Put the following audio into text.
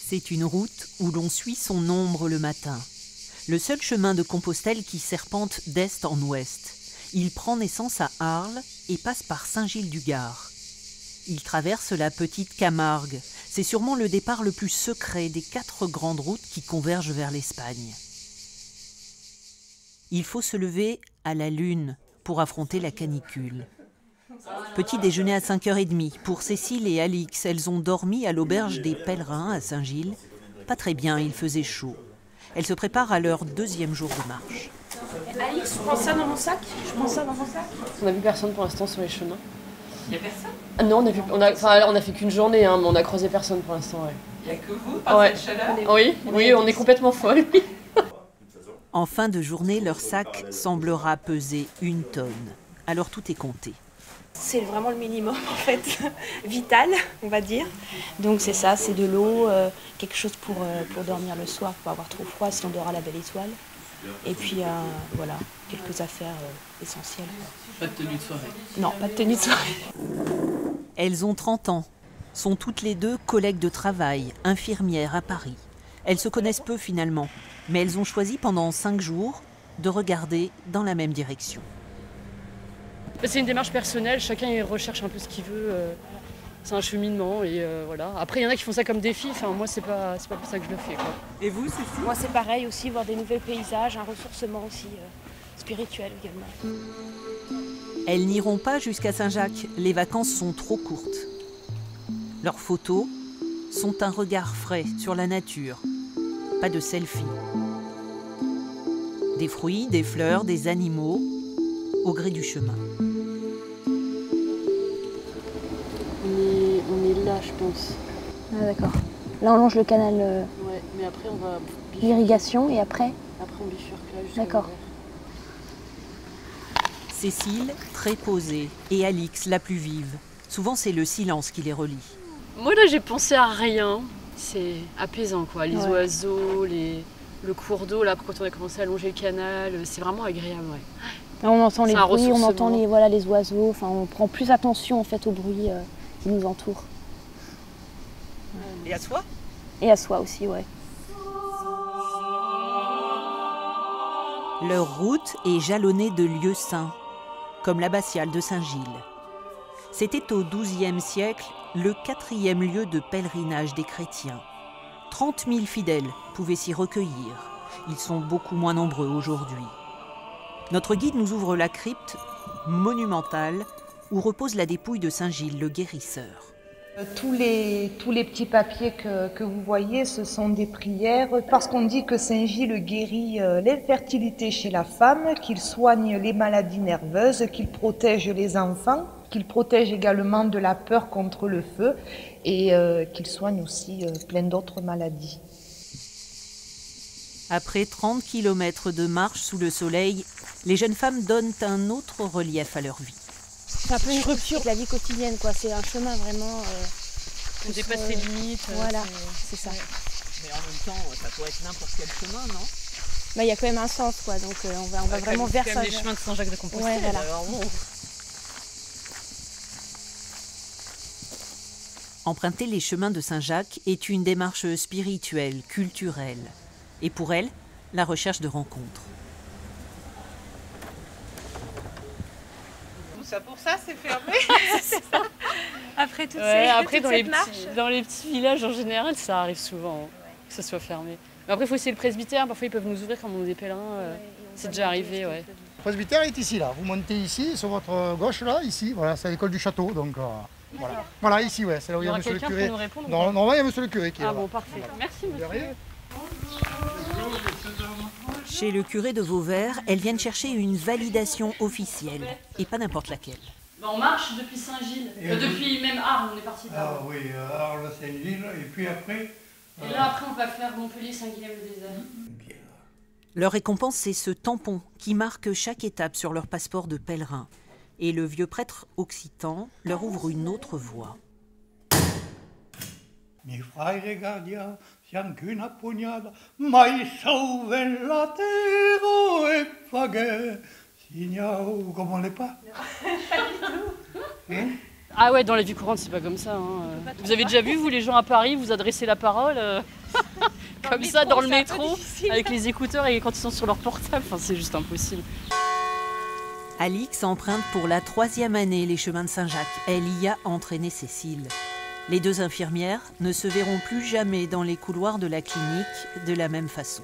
C'est une route où l'on suit son ombre le matin. Le seul chemin de Compostelle qui serpente d'est en ouest. Il prend naissance à Arles et passe par Saint-Gilles-du-Gard. Il traverse la petite Camargue. C'est sûrement le départ le plus secret des 4 grandes routes qui convergent vers l'Espagne. Il faut se lever à la lune pour affronter la canicule. Petit déjeuner à 5h30 pour Cécile et Alix. Elles ont dormi à l'auberge des Pèlerins à Saint-Gilles. Pas très bien, il faisait chaud. Elles se préparent à leur 2e jour de marche. Alix, je prends ça dans mon sac. On n'a vu personne pour l'instant sur les chemins. Il n'y a personne? Non, on a fait qu'une journée, hein, mais on a croisé personne pour l'instant. Ouais. Il n'y a que vous, par cette chaleur? Oui, on est complètement folles. En fin de journée, leur sac semblera peser 1 tonne. Alors tout est compté. C'est vraiment le minimum en fait, vital on va dire. Donc c'est ça, c'est de l'eau, quelque chose pour dormir le soir, pour pas avoir trop froid si on dort à la belle étoile. Et puis voilà, quelques affaires essentielles. Pas de tenue de soirée? Non, pas de tenue de soirée. Elles ont 30 ans, sont toutes les 2 collègues de travail, infirmières à Paris. Elles se connaissent peu finalement, mais elles ont choisi pendant 5 jours de regarder dans la même direction. C'est une démarche personnelle, chacun recherche un peu ce qu'il veut. C'est un cheminement et voilà. Après, il y en a qui font ça comme défi. Enfin, moi, c'est pas pour ça que je le fais, quoi. Et vous, Cécile? Moi c'est pareil aussi, voir des nouveaux paysages, un ressourcement aussi spirituel également. Elles n'iront pas jusqu'à Saint-Jacques, les vacances sont trop courtes. Leurs photos sont un regard frais sur la nature, pas de selfie. Des fruits, des fleurs, des animaux, au gré du chemin. On est là, je pense. Ah d'accord. Là on longe le canal Ouais, mais après on va d'irrigation et après Après on bifurque là jusqu'à D'accord. Cécile, très posée, et Alix, la plus vive. Souvent c'est le silence qui les relie. Moi là j'ai pensé à rien. C'est apaisant quoi. Les oiseaux, le cours d'eau, là quand on a commencé à longer le canal, c'est vraiment agréable. Ouais. Là, on entend les C'est un bruits, on entend ressourcement. les oiseaux, enfin on prend plus attention en fait aux bruits qui nous entourent. Et à soi? Et à soi aussi, ouais. Leur route est jalonnée de lieux saints, comme l'abbatiale de Saint-Gilles. C'était au XIIe siècle le 4e lieu de pèlerinage des chrétiens. 30 000 fidèles pouvaient s'y recueillir. Ils sont beaucoup moins nombreux aujourd'hui. Notre guide nous ouvre la crypte monumentale où repose la dépouille de Saint-Gilles, le guérisseur. Tous les petits papiers que vous voyez, ce sont des prières, parce qu'on dit que Saint-Gilles guérit l'infertilité chez la femme, qu'il soigne les maladies nerveuses, qu'il protège les enfants, qu'il protège également de la peur contre le feu et qu'il soigne aussi plein d'autres maladies. Après 30 km de marche sous le soleil, les jeunes femmes donnent un autre relief à leur vie. C'est un peu une rupture de la vie quotidienne, quoi. C'est un chemin vraiment. On dépasse les limites. Voilà, c'est ça. Mais en même temps, ça pourrait être n'importe quel chemin, non? Bah, il y a quand même un sens, quoi. Donc on va vraiment vers ça. Les chemins de Saint-Jacques-de-Compostelle. Ouais, voilà. Alors, bon. Emprunter les chemins de Saint-Jacques est une démarche spirituelle, culturelle. Et pour elle, la recherche de rencontres. Pour ça, c'est fermé. C'est ça. Après toute Après cette marche. dans les petits villages en général, ça arrive souvent que ça soit fermé. Mais après il faut essayer le presbytère, parfois ils peuvent nous ouvrir quand on est des pèlerins. C'est déjà arrivé, ouais. Le presbytère est ici, là. Vous montez ici, sur votre gauche, là, ici. Voilà, c'est l'école du château, donc voilà. Voilà, ici, ouais, c'est là où il y a monsieur le curé. Pour nous répondre, Normalement, il y a monsieur le curé qui est là. Ah bon, parfait. Merci, monsieur. Chez le curé de Vauvert, elles viennent chercher une validation officielle, et pas n'importe laquelle. On marche depuis Saint-Gilles, depuis même Arles, on est parti de là. Ah oui, Arles, Saint-Gilles, et puis après... Et là, après, on va faire Montpellier-Saint-Guilhem-le-Désert. Leur récompense, c'est ce tampon qui marque chaque étape sur leur passeport de pèlerin. Et le vieux prêtre occitan leur ouvre une autre voie. Mi fraile guardia, sian qu'una pugnada, mai sauven la terre et faguet. Signao, vous comprenez pas? Hein? Ah ouais, dans la vie courante, c'est pas comme ça. Hein. Vous avez déjà vu, vous, les gens à Paris, vous adresser la parole comme ça, dans le métro, avec les écouteurs et quand ils sont sur leur portable, enfin, c'est juste impossible. Alix emprunte pour la 3e année les chemins de Saint-Jacques. Elle y a entraîné Cécile. Les 2 infirmières ne se verront plus jamais dans les couloirs de la clinique de la même façon.